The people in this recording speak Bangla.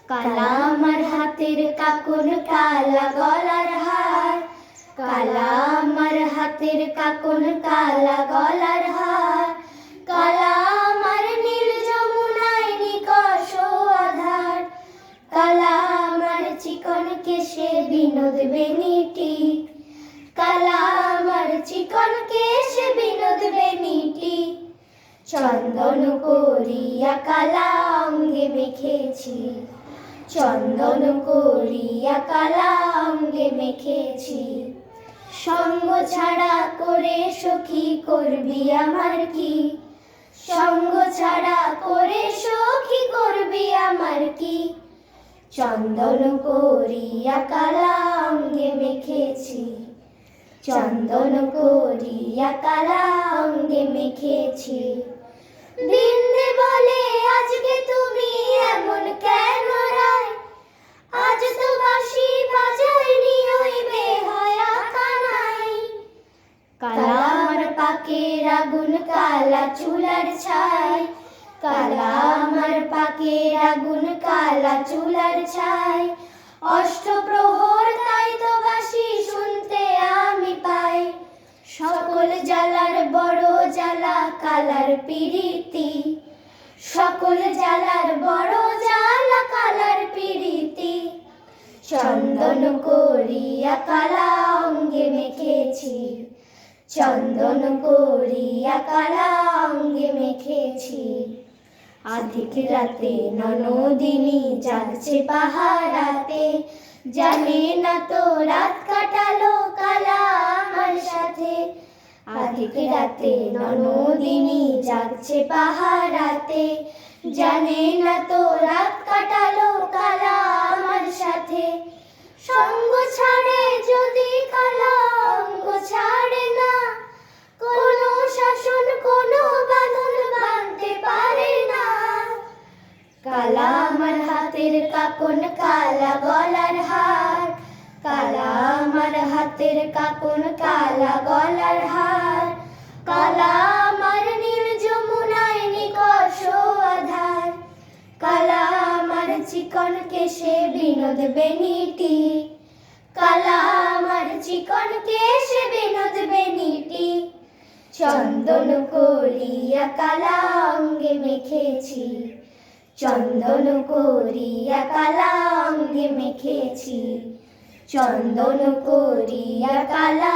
কালা আমার হাতের কাকন কালা গলার হার, কালা আমার হাতের কাকন কালা গলার হার, কালা আমার নীল যমুনায় নিকষ আধার, কালা আমার চিকন কেশে বিনোদ বেনিটি, কালা আমার চিকন কেশে বিনোদ বেনিটি, চন্দন করিয়া কালা অঙ্গে মেখেছি, চন্দন করিয়া কালা অঙ্গে মেখেছি, সঙ্গ ছাড়া করে সখী করবি আমার কি, সঙ্গ ছাড়া করে সখী করবি আমার কি, চন্দন করিয়া কালা অঙ্গে মেখেছি, চন্দন করিয়া কালা অঙ্গে মেখেছি। বৃন্দে বলে আজকে তুমি এমন কেন রায়, আজ তো বাঁশি বাজায়নি ওই বেহায়া কানাই, কালা আমার পাকের আগুন কালা চুলার ছাই, কালা আমার পাকের আগুন কালা চুলার ছাই, অষ্টপ্রহর তাই তো বাঁশি শুনতে আমি পাই, সকল জ্বালার বড় জ্বালা কালার পিরিতি, সকল জ্বালার বড় জ্বালা কালার পিরিতি, চন্দন করিয়া কালা অঙ্গে মেখেছি, চন্দন করিয়া কালা অঙ্গে মেখেছি। আধিক রাতে ননদিনী জাগছে পাহারাতে, জানে না তো রাত কাটালো কালা আমার সাথে, আধিক রাতে ননদিনী জাগছে পাহারাতে, জানে না তো রাত কাটালো কালা আমার সাথে, সঙ্গ ছাড়ে যদি কালা অঙ্গ ছাড়ে না, কোনো শাসন কোনো বাঁধন বাঁধতে পারে না, কালা আমার হাতের কাকন কালা গলার হার, কালা আমার হাতের কাকন কালা গলার হার, কালা আমার নীল যমুনায় নিকষ আধার, কালা আমার চিকন কেশে বিনোদ বেনিটি, কালা আমার চিকন কেশে বিনোদ বেনিটি, চন্দন করিয়া কালা অঙ্গে মেখেছি, চন্দন করিয়া কালা অঙ্গে মেখেছি, চন্দন করিয়া কালা